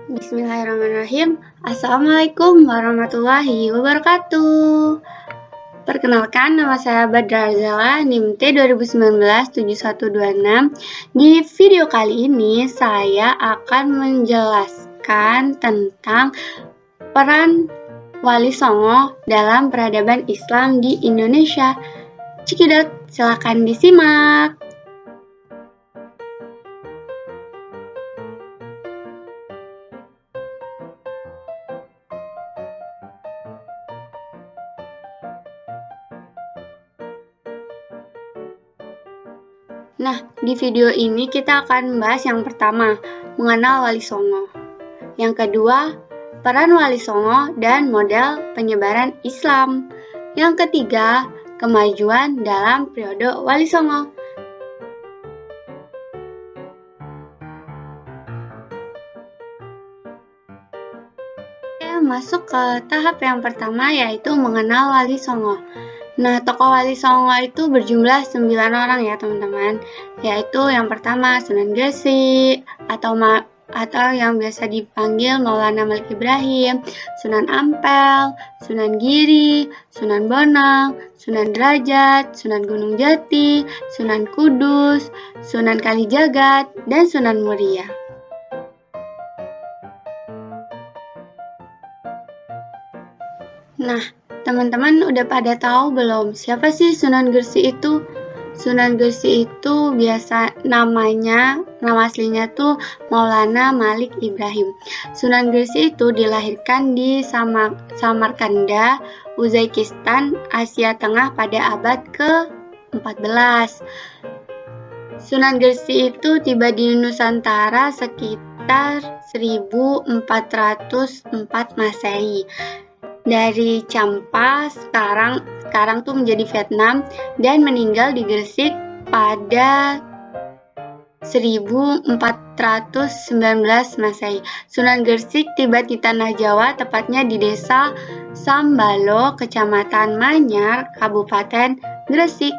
Bismillahirrahmanirrahim. Assalamualaikum warahmatullahi wabarakatuh. Perkenalkan, nama saya Badra Arzala, NIM T 2019-7126. Di video kali ini, saya akan menjelaskan tentang peran Wali Songo dalam peradaban Islam di Indonesia. Cikidot, silakan disimak. Nah, di video ini kita akan membahas yang pertama, mengenal Wali Songo. Yang kedua, peran Wali Songo dan model penyebaran Islam. Yang ketiga, kemajuan dalam periode Wali Songo. Masuk ke tahap yang pertama, yaitu mengenal Wali Songo. Nah, tokoh Wali Songo itu berjumlah 9 orang ya teman-teman, yaitu yang pertama Sunan Gresik atau yang biasa dipanggil Maulana Malik Ibrahim, Sunan Ampel, Sunan Giri, Sunan Bonang, Sunan Derajat, Sunan Gunung Jati, Sunan Kudus, Sunan Kalijagat, dan Sunan Muria. Nah, teman-teman udah pada tahu belum siapa sih Sunan Gresik itu? Sunan Gresik itu biasa nama aslinya tuh Maulana Malik Ibrahim. Sunan Gresik itu dilahirkan di Samarkanda, Uzbekistan, Asia Tengah pada abad ke-14. Sunan Gresik itu tiba di Nusantara sekitar 1404 Masehi. Dari Champa sekarang tuh menjadi Vietnam, dan meninggal di Gresik pada 1419 Masehi. Sunan Gresik tiba di tanah Jawa, tepatnya di desa Sambalo, Kecamatan Manyar, Kabupaten Gresik.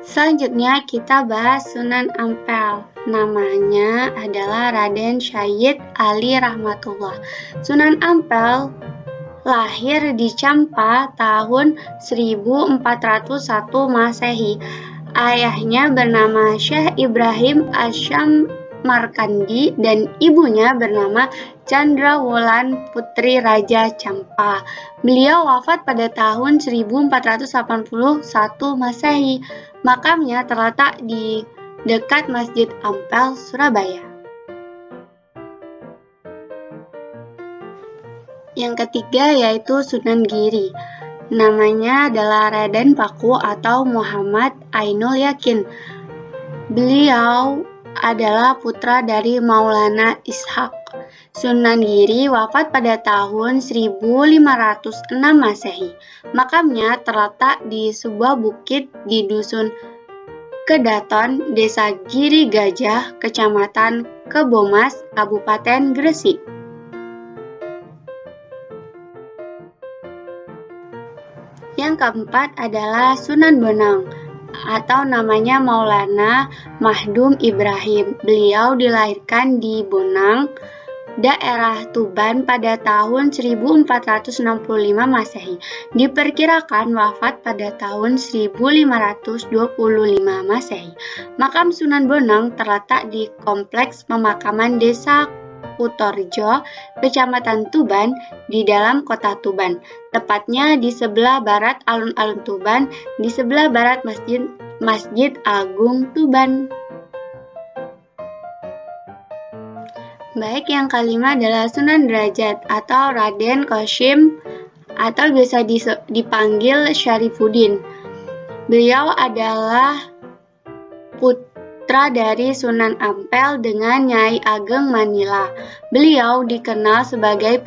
Selanjutnya kita bahas Sunan Ampel. Namanya adalah Raden Syahid Ali Rahmatullah. Sunan Ampel lahir di Champa tahun 1401 Masehi. Ayahnya bernama Syekh Ibrahim Asy-Syamarkandi dan ibunya bernama Chandrawulan Putri Raja Champa. Beliau wafat pada tahun 1481 Masehi. Makamnya terletak di dekat Masjid Ampel, Surabaya. Yang ketiga yaitu Sunan Giri. Namanya adalah Raden Paku atau Muhammad Ainul Yakin. Beliau adalah putra dari Maulana Ishaq. Sunan Giri wafat pada tahun 1506 Masehi. Makamnya terletak di sebuah bukit di Dusun Kedaton, Desa Giri Gajah, Kecamatan Kebomas, Kabupaten Gresik. Yang keempat adalah Sunan Bonang atau namanya Maulana Mahdum Ibrahim. Beliau dilahirkan di Bonang, daerah Tuban pada tahun 1465 Masehi. Diperkirakan wafat pada tahun 1525 Masehi. Makam Sunan Bonang terletak di Kompleks Pemakaman Desa Kutorjo, Kecamatan Tuban, di dalam kota Tuban. Tepatnya di sebelah barat alun-alun Tuban, di sebelah barat Masjid Agung Tuban. Baik, yang kelima adalah Sunan Derajat atau Raden Qasim atau biasa dipanggil Syarifuddin. Beliau adalah putra dari Sunan Ampel dengan Nyai Ageng Manila. Beliau dikenal sebagai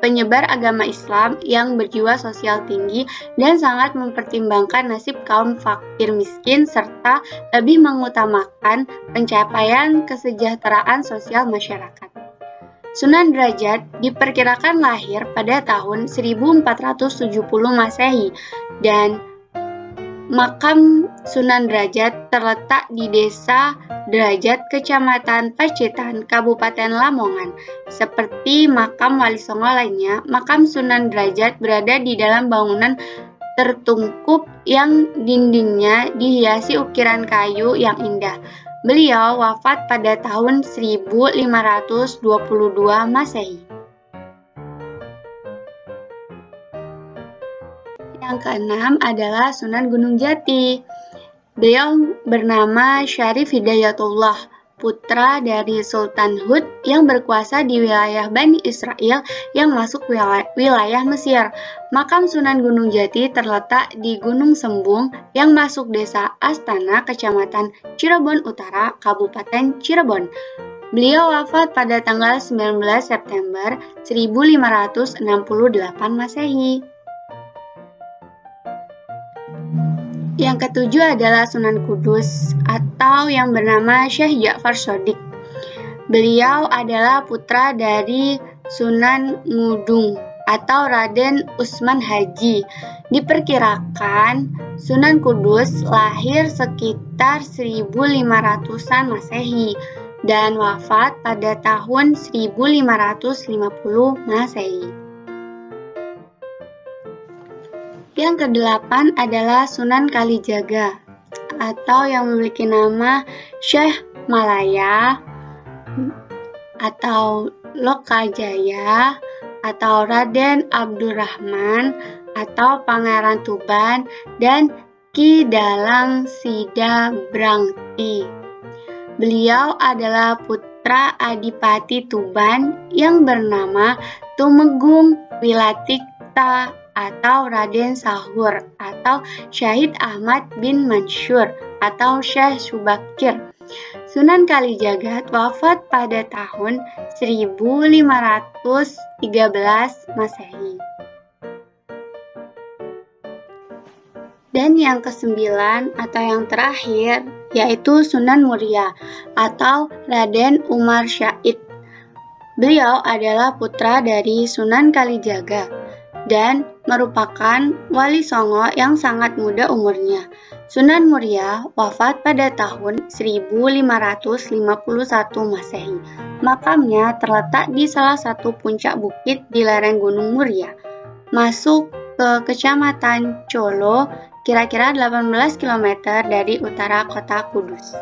penyebar agama Islam yang berjiwa sosial tinggi dan sangat mempertimbangkan nasib kaum fakir miskin serta lebih mengutamakan pencapaian kesejahteraan sosial masyarakat. Sunan Derajat diperkirakan lahir pada tahun 1470 Masehi dan Makam Sunan Derajat terletak di Desa Derajat, Kecamatan Pacitan, Kabupaten Lamongan. Seperti makam Wali Songo lainnya, makam Sunan Derajat berada di dalam bangunan tertungkup yang dindingnya dihiasi ukiran kayu yang indah. Beliau wafat pada tahun 1522 Masehi. Yang keenam adalah Sunan Gunung Jati. Beliau bernama Syarif Hidayatullah, putra dari Sultan Hud yang berkuasa di wilayah Bani Israel yang masuk wilayah Mesir. Makam Sunan Gunung Jati terletak di Gunung Sembung yang masuk Desa Astana, Kecamatan Cirebon Utara, Kabupaten Cirebon. Beliau wafat pada tanggal 19 September 1568 Masehi. Yang ketujuh adalah Sunan Kudus atau yang bernama Syekh Ja'far Shodiq. Beliau adalah putra dari Sunan Ngudung atau Raden Usman Haji. Diperkirakan Sunan Kudus lahir sekitar 1500-an Masehi dan wafat pada tahun 1550 Masehi. Yang kedelapan adalah Sunan Kalijaga atau yang memiliki nama Syekh Malaya atau Lokajaya atau Raden Abdurrahman atau Pangeran Tuban dan Ki Dalang Sida Brangti. Beliau adalah putra Adipati Tuban yang bernama Tumenggung Wilatikta atau Raden Sahur atau Syahid Ahmad bin Mansur atau Syekh Subakir. Sunan Kalijaga wafat pada tahun 1513 Masehi. Dan yang kesembilan atau yang terakhir yaitu Sunan Muria atau Raden Umar Syahid. Beliau adalah putra dari Sunan Kalijaga dan merupakan wali Songo yang sangat muda umurnya. Sunan Muria wafat pada tahun 1551 Masehi. Makamnya terletak di salah satu puncak bukit di lereng Gunung Muria, masuk ke Kecamatan Colo, kira-kira 18 km dari utara kota Kudus.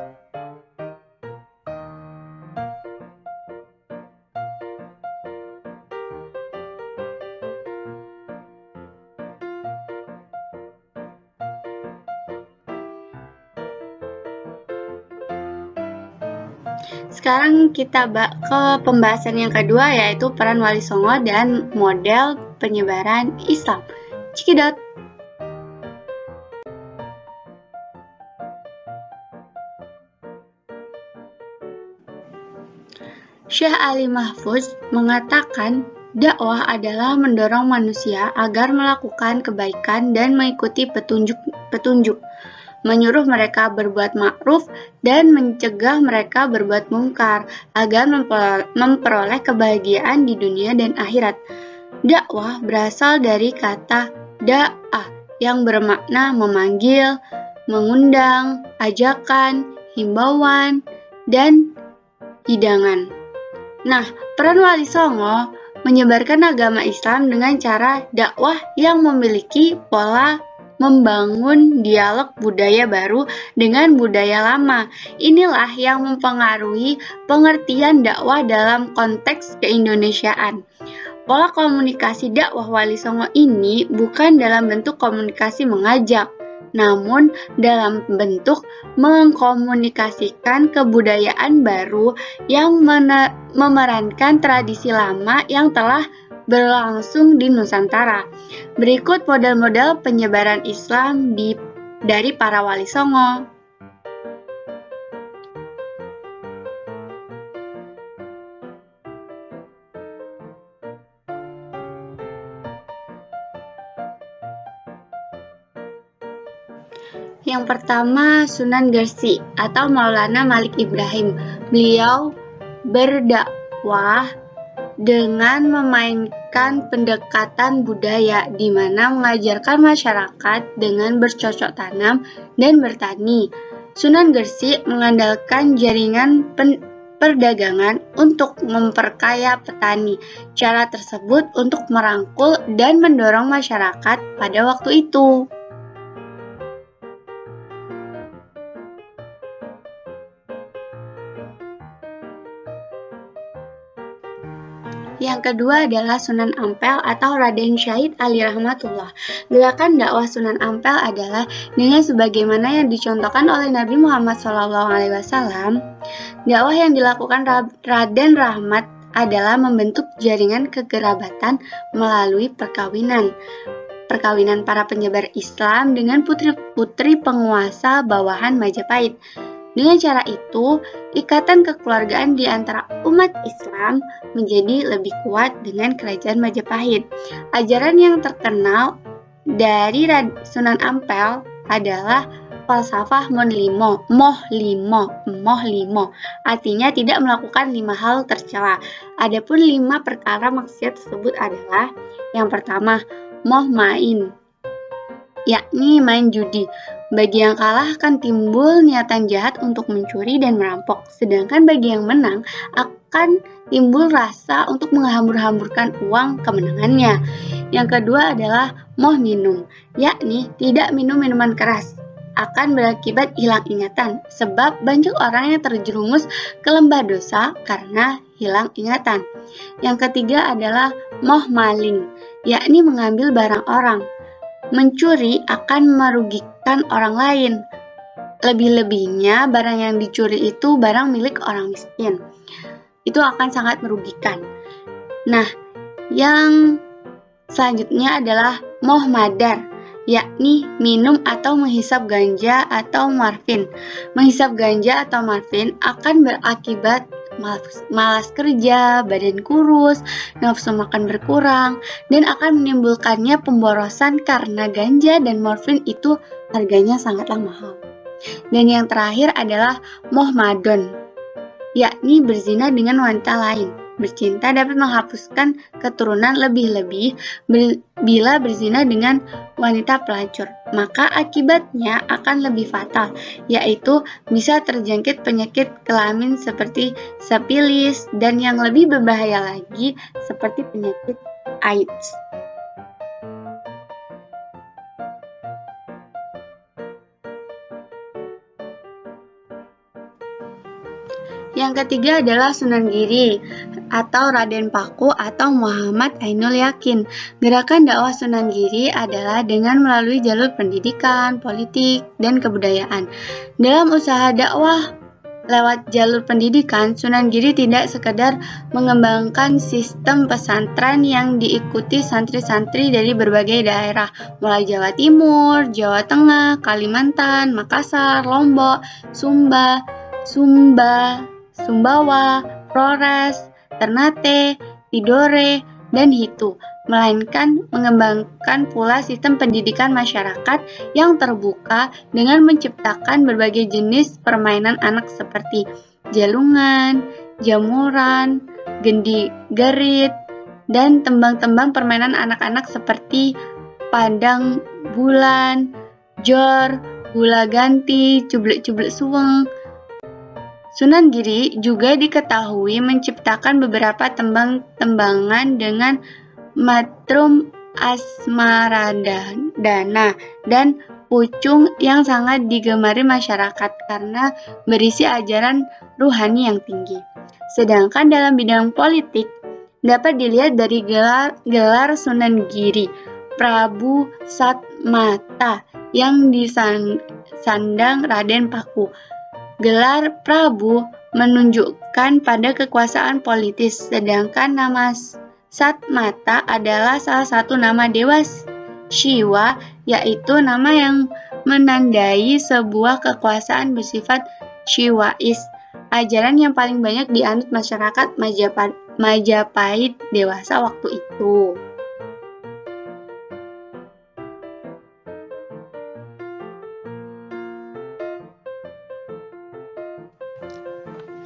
Sekarang kita ke pembahasan yang kedua yaitu peran Wali Songo dan model penyebaran Islam. Cikidot. Syekh Ali Mahfuz mengatakan dakwah adalah mendorong manusia agar melakukan kebaikan dan mengikuti petunjuk, menyuruh mereka berbuat ma'ruf dan mencegah mereka berbuat mungkar agar memperoleh kebahagiaan di dunia dan akhirat. Dakwah berasal dari kata da'ah yang bermakna memanggil, mengundang, ajakan, himbauan, dan hidangan. Nah, peran Wali Songo menyebarkan agama Islam dengan cara dakwah yang memiliki pola membangun dialog budaya baru dengan budaya lama. Inilah yang mempengaruhi pengertian dakwah dalam konteks keindonesiaan. Pola komunikasi dakwah Wali Songo ini bukan dalam bentuk komunikasi mengajak, namun dalam bentuk mengkomunikasikan kebudayaan baru yang memerankan tradisi lama yang telah berlangsung di Nusantara. Berikut model-model penyebaran Islam dari para Wali Songo. Yang pertama, Sunan Gersi atau Maulana Malik Ibrahim. Beliau berdakwah dengan menerapkan pendekatan budaya di mana mengajarkan masyarakat dengan bercocok tanam dan bertani. Sunan Gresik mengandalkan jaringan perdagangan untuk memperkaya petani. Cara tersebut untuk merangkul dan mendorong masyarakat pada waktu itu. Yang kedua adalah Sunan Ampel atau Raden Syahid Ali Rahmatullah. Gerakan dakwah Sunan Ampel adalah dengan sebagaimana yang dicontohkan oleh Nabi Muhammad SAW. Dakwah yang dilakukan Raden Rahmat adalah membentuk jaringan kekerabatan melalui perkawinan para penyebar Islam dengan putri-putri penguasa bawahan Majapahit. Dengan cara itu, ikatan kekeluargaan di antara umat Islam menjadi lebih kuat dengan kerajaan Majapahit. Ajaran yang terkenal dari Sunan Ampel adalah falsafah moh limo, artinya tidak melakukan 5 hal tercela. Adapun 5 perkara maksiat tersebut adalah: yang pertama, moh main, yakni main judi. Bagi yang kalah akan timbul niatan jahat untuk mencuri dan merampok, sedangkan bagi yang menang akan timbul rasa untuk menghambur-hamburkan uang kemenangannya. Yang kedua adalah moh minum, yakni tidak minum minuman keras, akan berakibat hilang ingatan, sebab banyak orang yang terjerumus ke lembah dosa karena hilang ingatan. Yang ketiga adalah moh maling, yakni mengambil barang orang. Mencuri akan merugikan orang lain. Lebih-lebihnya barang yang dicuri itu barang milik orang miskin. Itu akan sangat merugikan. Nah, yang selanjutnya adalah moh madar, yakni minum atau menghisap ganja atau morfin. Menghisap ganja atau morfin akan berakibat malas kerja, badan kurus, nafsu makan berkurang, dan akan menimbulkannya pemborosan karena ganja dan morfin itu harganya sangatlah mahal. Dan yang terakhir adalah moh madon, yakni berzina dengan wanita lain. Bercinta dapat menghapuskan keturunan, lebih-lebih bila berzina dengan wanita pelacur. Maka akibatnya akan lebih fatal, yaitu bisa terjangkit penyakit kelamin seperti sifilis dan yang lebih berbahaya lagi seperti penyakit AIDS. Yang ketiga adalah Sunan Giri atau Raden Paku atau Muhammad Ainul Yakin. Gerakan dakwah Sunan Giri adalah dengan melalui jalur pendidikan, politik, dan kebudayaan. Dalam usaha dakwah lewat jalur pendidikan, Sunan Giri tidak sekedar mengembangkan sistem pesantren yang diikuti santri-santri dari berbagai daerah, mulai Jawa Timur, Jawa Tengah, Kalimantan, Makassar, Lombok, Sumbawa, Flores, Ternate, Tidore, dan Hitu, melainkan mengembangkan pula sistem pendidikan masyarakat yang terbuka dengan menciptakan berbagai jenis permainan anak seperti jalungan, jamuran, gerit, dan tembang-tembang permainan anak-anak seperti pandang bulan, jor, gula ganti, cublek-cublek suweng. Sunan Giri juga diketahui menciptakan beberapa tembang-tembangan dengan matrum asmaradana dan pucung yang sangat digemari masyarakat karena berisi ajaran ruhani yang tinggi. Sedangkan dalam bidang politik dapat dilihat dari gelar Sunan Giri, Prabu Satmata yang disandang Raden Paku. Gelar Prabu menunjukkan pada kekuasaan politis, sedangkan nama Satmata adalah salah satu nama dewa Shiva, yaitu nama yang menandai sebuah kekuasaan bersifat Shivais, ajaran yang paling banyak dianut masyarakat Majapahit dewasa waktu itu.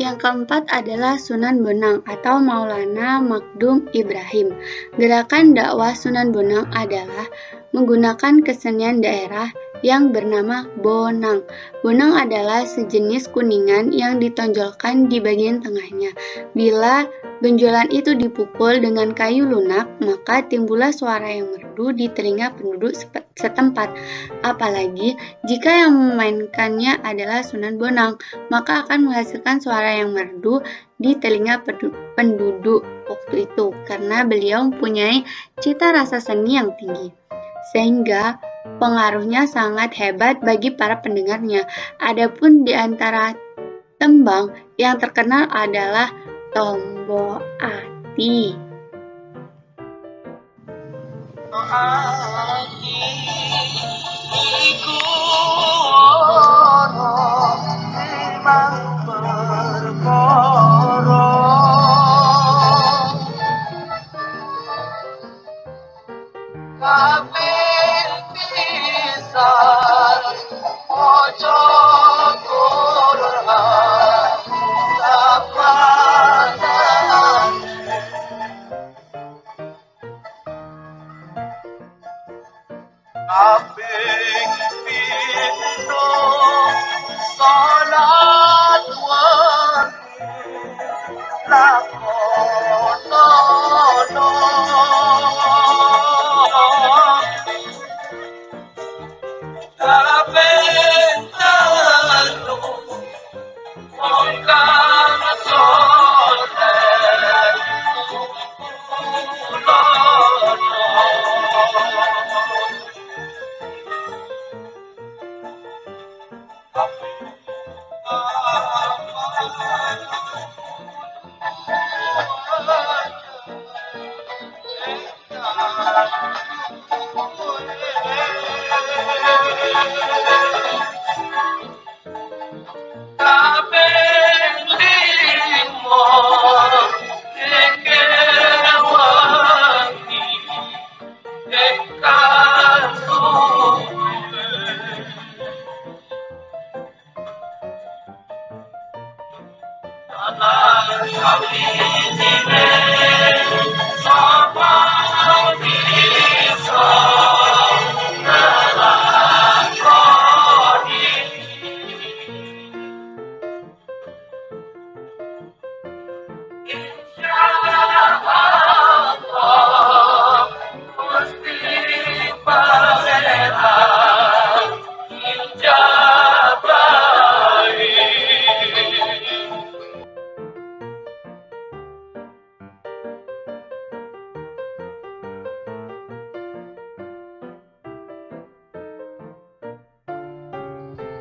Yang Yang keempat adalah Sunan Bonang atau Maulana Magdum Ibrahim. Gerakan dakwah Sunan Bonang adalah menggunakan kesenian daerah yang bernama bonang. Bonang adalah sejenis kuningan yang ditonjolkan di bagian tengahnya. Bila benjolan itu dipukul dengan kayu lunak, maka timbullah suara yang merdu di telinga penduduk setempat. Apalagi jika yang memainkannya adalah Sunan Bonang, maka akan menghasilkan suara yang merdu di telinga penduduk waktu itu, karena beliau mempunyai cita rasa seni yang tinggi, sehingga pengaruhnya sangat hebat bagi para pendengarnya. Adapun di antara tembang yang terkenal adalah Tombo Ati.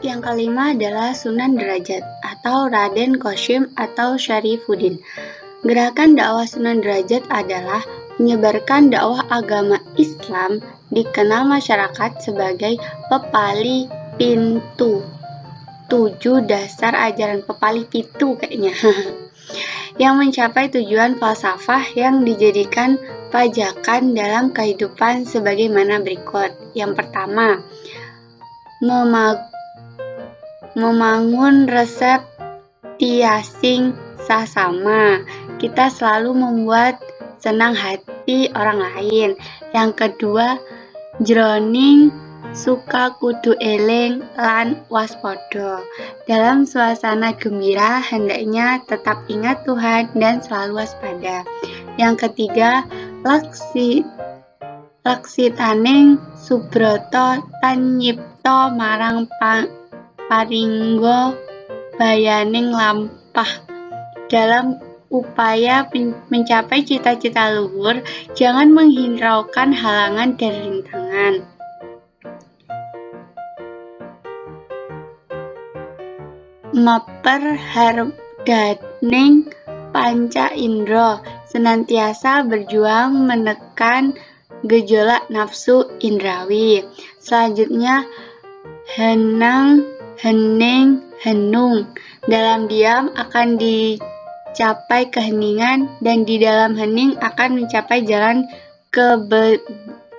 Yang kelima adalah Sunan Derajat atau Raden Qasim atau Syarifuddin. Gerakan dakwah Sunan Derajat adalah menyebarkan dakwah agama Islam, dikenal masyarakat sebagai pepali pintu. 7 dasar ajaran pepali pintu kayaknya. Yang mencapai tujuan falsafah yang dijadikan pajakan dalam kehidupan sebagaimana berikut. Yang pertama, memangun resep tiasing sasama. Kita selalu membuat senang hati orang lain. Yang kedua, jroning suka kudu eling lan waspodo. Dalam suasana gembira hendaknya tetap ingat Tuhan dan selalu waspada. Yang ketiga, laksitaning subroto tanyipto marang paringgo bayaning lampah. Dalam upaya mencapai cita-cita luhur, jangan menghiraukan halangan dan rintangan. Meperhardaning panca indro, senantiasa berjuang menekan gejolak nafsu indrawi. Selanjutnya, hening, henung. Dalam diam akan dicapai keheningan, dan di dalam hening akan mencapai jalan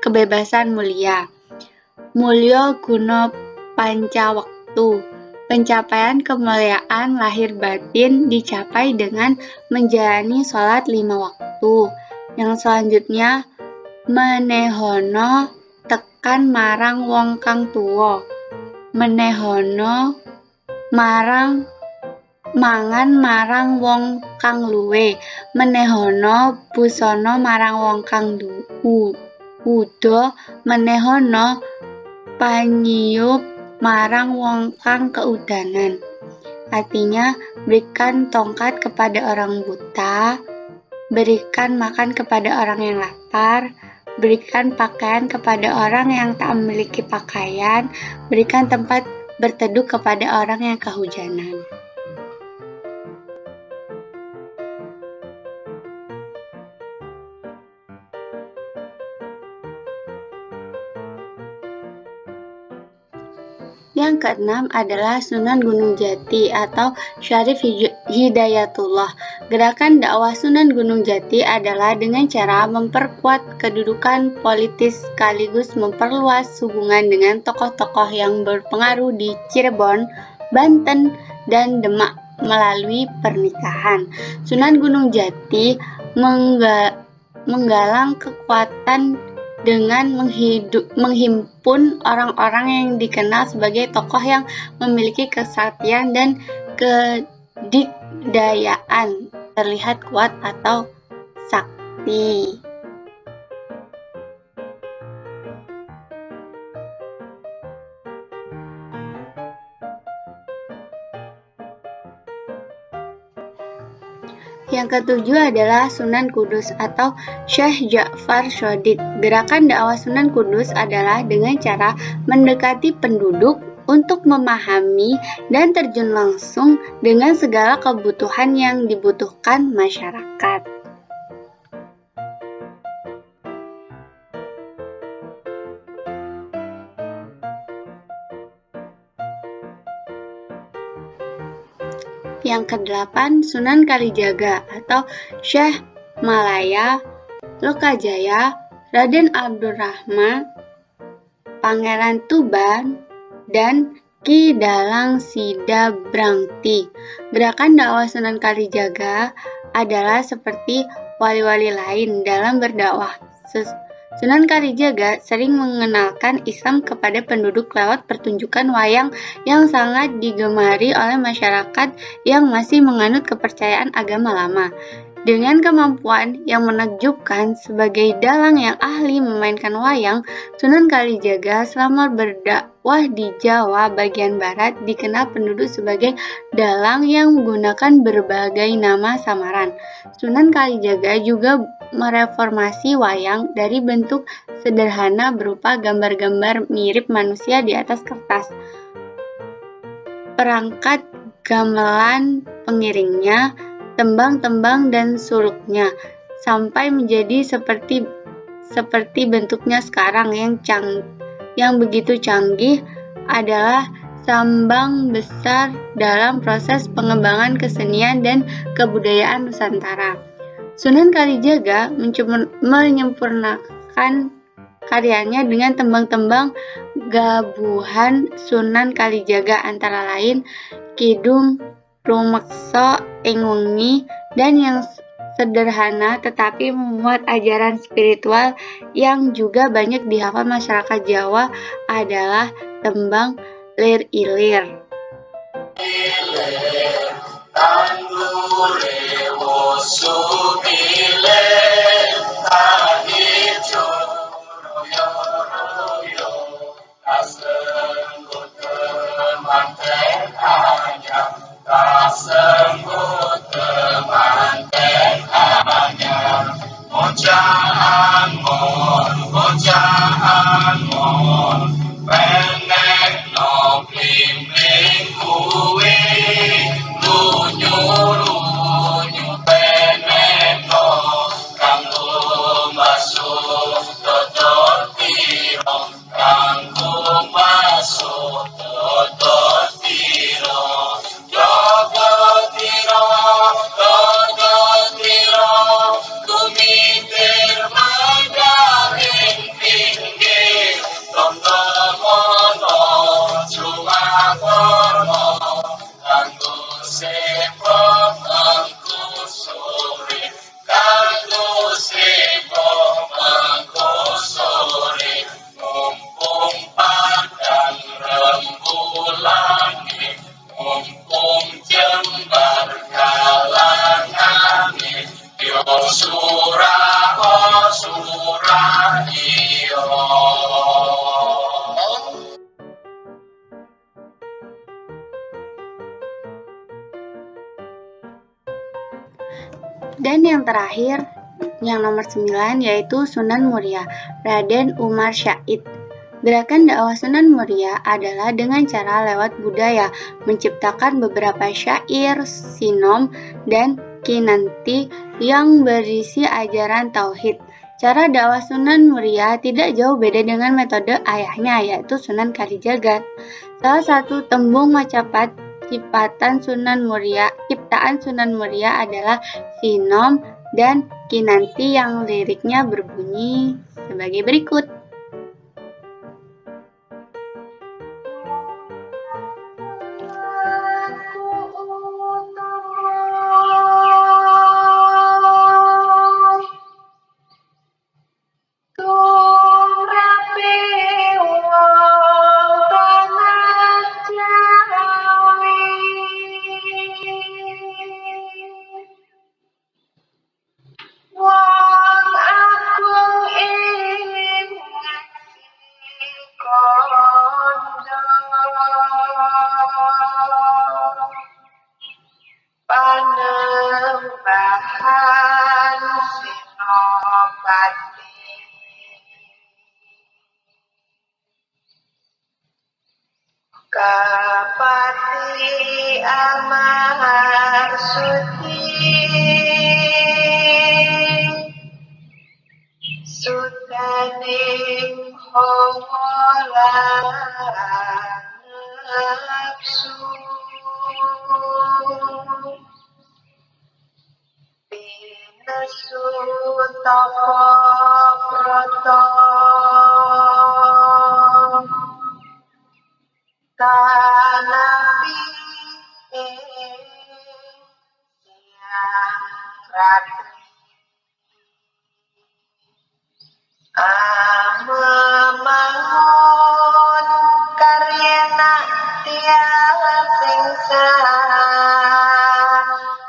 kebebasan mulia. Mulya guna panca waktu. Pencapaian kemuliaan lahir batin dicapai dengan menjalani sholat 5 waktu. Yang selanjutnya, menehono tekan marang wong kang tuwa. Menehono marang mangan marang wong kang luwe. Menehono busana marang wong kang uda. Menehono panyiyup marang wong kang keudanan. Artinya, berikan tongkat kepada orang buta, berikan makan kepada orang yang lapar, berikan pakaian kepada orang yang tak memiliki pakaian, berikan tempat berteduh kepada orang yang kehujanan. Yang keenam adalah Sunan Gunung Jati atau Syarif Hidayatullah. Gerakan dakwah Sunan Gunung Jati adalah dengan cara memperkuat kedudukan politis sekaligus memperluas hubungan dengan tokoh-tokoh yang berpengaruh di Cirebon, Banten, dan Demak melalui pernikahan. Sunan Gunung Jati menggalang kekuatan dengan menghimpun orang-orang yang dikenal sebagai tokoh yang memiliki kesaktian dan kedikdayaan, terlihat kuat atau sakti. Yang ketujuh adalah Sunan Kudus atau Syekh Ja'far Shodiq. Gerakan dakwah Sunan Kudus adalah dengan cara mendekati penduduk untuk memahami dan terjun langsung dengan segala kebutuhan yang dibutuhkan masyarakat. Yang kedelapan, Sunan Kalijaga atau Syekh Malaya Lokajaya, Raden Abdurrahman, Pangeran Tuban, dan Ki Dalang Sida Brangti. Gerakan dakwah Sunan Kalijaga adalah seperti wali-wali lain dalam berdakwah. Sunan Kalijaga sering mengenalkan Islam kepada penduduk lewat pertunjukan wayang yang sangat digemari oleh masyarakat yang masih menganut kepercayaan agama lama. Dengan kemampuan yang menakjubkan sebagai dalang yang ahli memainkan wayang, Sunan Kalijaga selama berdakwah di Jawa bagian barat dikenal penduduk sebagai dalang yang menggunakan berbagai nama samaran. Sunan Kalijaga juga mereformasi wayang dari bentuk sederhana berupa gambar-gambar mirip manusia di atas kertas. Perangkat gamelan pengiringnya, tembang-tembang dan suluknya, sampai menjadi seperti bentuknya sekarang yang begitu canggih adalah sambang besar dalam proses pengembangan kesenian dan kebudayaan Nusantara. Sunan Kalijaga menyempurnakan karyanya dengan tembang-tembang gabuhan Sunan Kalijaga antara lain Kidung Rumeksa ing Wengi, dan yang sederhana tetapi memuat ajaran spiritual yang juga banyak dihafal masyarakat Jawa adalah tembang Lir Ilir. Dan yang terakhir, yang nomor 9, yaitu Sunan Muria, Raden Umar Syahid. Gerakan dakwah Sunan Muria adalah dengan cara lewat budaya, menciptakan beberapa syair, sinom, dan kinanti yang berisi ajaran tauhid. Cara dakwah Sunan Muria tidak jauh beda dengan metode ayahnya, yaitu Sunan Kalijaga. Salah satu tembung macapat ciptaan Sunan Muria adalah sinom dan kinanti yang liriknya berbunyi sebagai berikut. Kapati Amarsuti Sutaning Hola Nafsu Binasu Tapa Proto Kanapi Siang Ratri Memangun karyana tiang singsa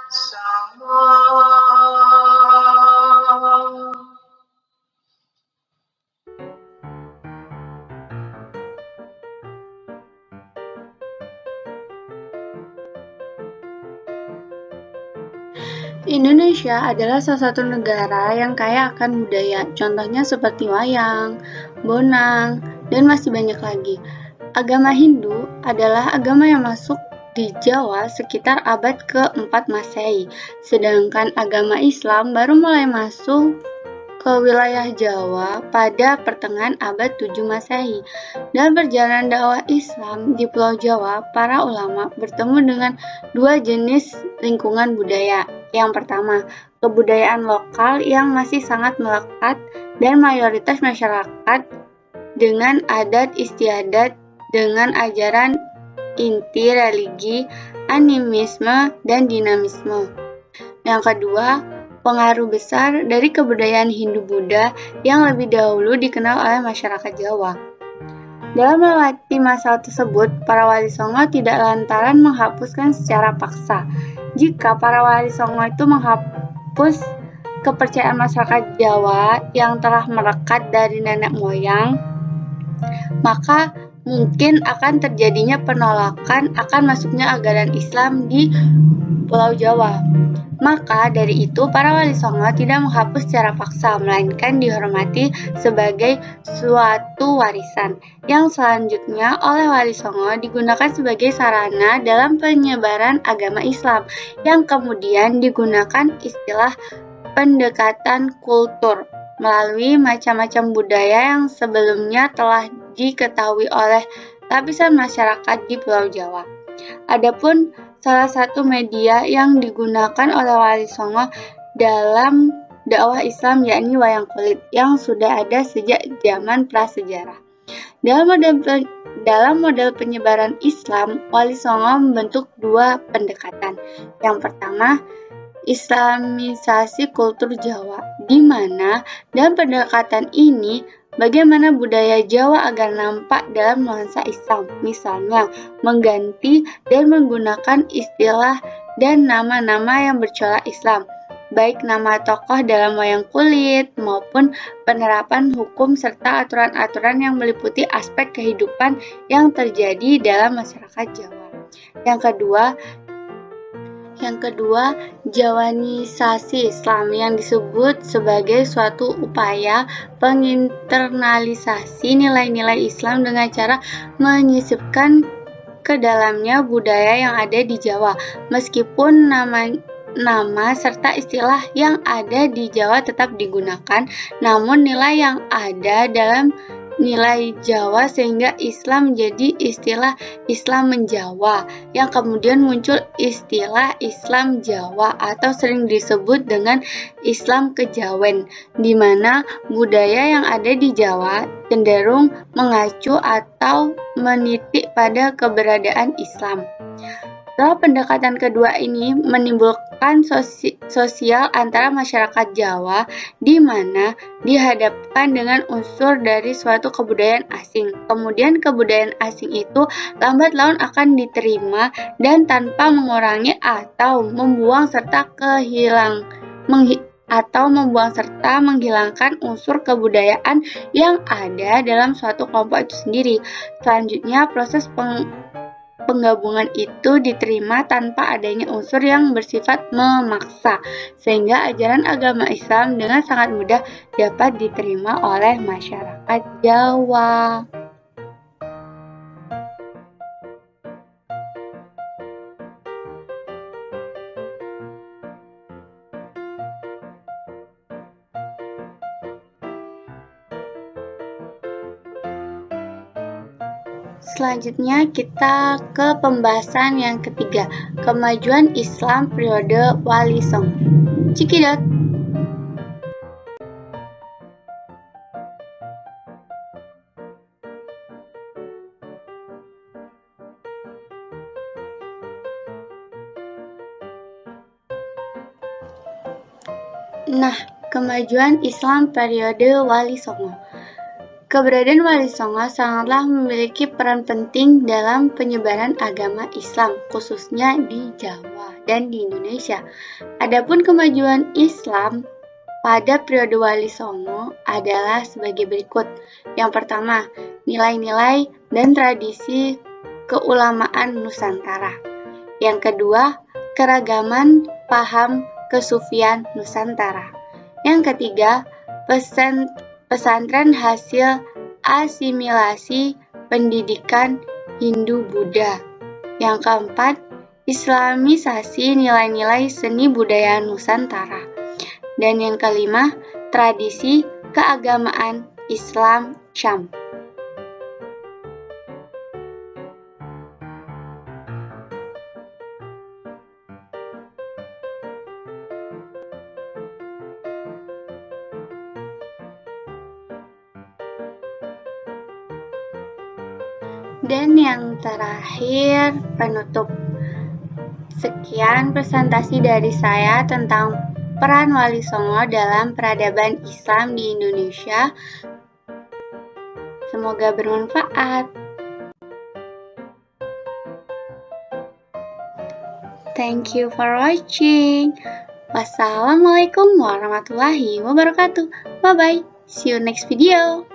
Songo. Indonesia adalah salah satu negara yang kaya akan budaya, contohnya seperti wayang, bonang, dan masih banyak lagi. Agama Hindu adalah agama yang masuk di Jawa sekitar abad ke-4 Masehi, sedangkan agama Islam baru mulai masuk ke wilayah Jawa pada pertengahan abad 7 Masehi. Dalam perjalanan dakwah Islam di Pulau Jawa, para ulama bertemu dengan dua jenis lingkungan budaya. Yang pertama, kebudayaan lokal yang masih sangat melekat dan mayoritas masyarakat dengan adat istiadat dengan ajaran inti religi, animisme, dan dinamisme. Yang kedua, pengaruh besar dari kebudayaan Hindu-Buddha yang lebih dahulu dikenal oleh masyarakat Jawa. Dalam melewati masa tersebut, para wali songo tidak lantaran menghapuskan secara paksa. Jika para wali songo itu menghapus kepercayaan masyarakat Jawa yang telah melekat dari nenek moyang, maka mungkin akan terjadinya penolakan akan masuknya ajaran Islam di Pulau Jawa. Maka dari itu, para wali songo tidak menghapus secara paksa, melainkan dihormati sebagai suatu warisan, yang selanjutnya oleh wali songo digunakan sebagai sarana dalam penyebaran agama Islam, yang kemudian digunakan istilah pendekatan kultur melalui macam-macam budaya yang sebelumnya telah diketahui oleh lapisan masyarakat di Pulau Jawa. Adapun salah satu media yang digunakan oleh wali songo dalam dakwah Islam yakni wayang kulit yang sudah ada sejak zaman prasejarah. Dalam model penyebaran Islam, wali songo membentuk dua pendekatan. Yang pertama, Islamisasi kultur Jawa, di mana dalam pendekatan ini bagaimana budaya Jawa agar nampak dalam nuansa Islam, misalnya mengganti dan menggunakan istilah dan nama-nama yang bercorak Islam, baik nama tokoh dalam wayang kulit maupun penerapan hukum serta aturan-aturan yang meliputi aspek kehidupan yang terjadi dalam masyarakat Jawa. Yang kedua, Yang kedua, Jawanisasi Islam yang disebut sebagai suatu upaya penginternalisasi nilai-nilai Islam dengan cara menyisipkan ke dalamnya budaya yang ada di Jawa. Meskipun nama serta istilah yang ada di Jawa tetap digunakan, namun nilai yang ada dalam nilai Jawa sehingga Islam menjadi istilah Islam menjawa, yang kemudian muncul istilah Islam Jawa atau sering disebut dengan Islam Kejawen, di mana budaya yang ada di Jawa cenderung mengacu atau menitik pada keberadaan Islam. Pendekatan kedua ini menimbulkan sosial antara masyarakat Jawa di mana dihadapkan dengan unsur dari suatu kebudayaan asing. Kemudian kebudayaan asing itu lambat laun akan diterima dan tanpa mengurangi atau membuang serta menghilangkan unsur kebudayaan yang ada dalam suatu kelompok itu sendiri. Selanjutnya, proses penggabungan itu diterima tanpa adanya unsur yang bersifat memaksa, sehingga ajaran agama Islam dengan sangat mudah dapat diterima oleh masyarakat Jawa. Selanjutnya kita ke pembahasan yang ketiga, kemajuan Islam periode Wali Songo. Cikidot. Nah, kemajuan Islam periode Wali Songo. Keberadaan Wali Songo sangatlah memiliki peran penting dalam penyebaran agama Islam, khususnya di Jawa dan di Indonesia. Adapun kemajuan Islam pada periode Wali Songo adalah sebagai berikut. Yang pertama, nilai-nilai dan tradisi keulamaan Nusantara. Yang kedua, keragaman paham kesufian Nusantara. Yang ketiga, pesantren hasil asimilasi pendidikan Hindu-Buddha. Yang keempat, islamisasi nilai-nilai seni budaya Nusantara. Dan yang kelima, tradisi keagamaan Islam Syam. Dan yang terakhir, penutup. Sekian presentasi dari saya tentang peran Wali Songo dalam peradaban Islam di Indonesia. Semoga bermanfaat. Thank you for watching. Wassalamualaikum warahmatullahi wabarakatuh. Bye-bye. See you next video.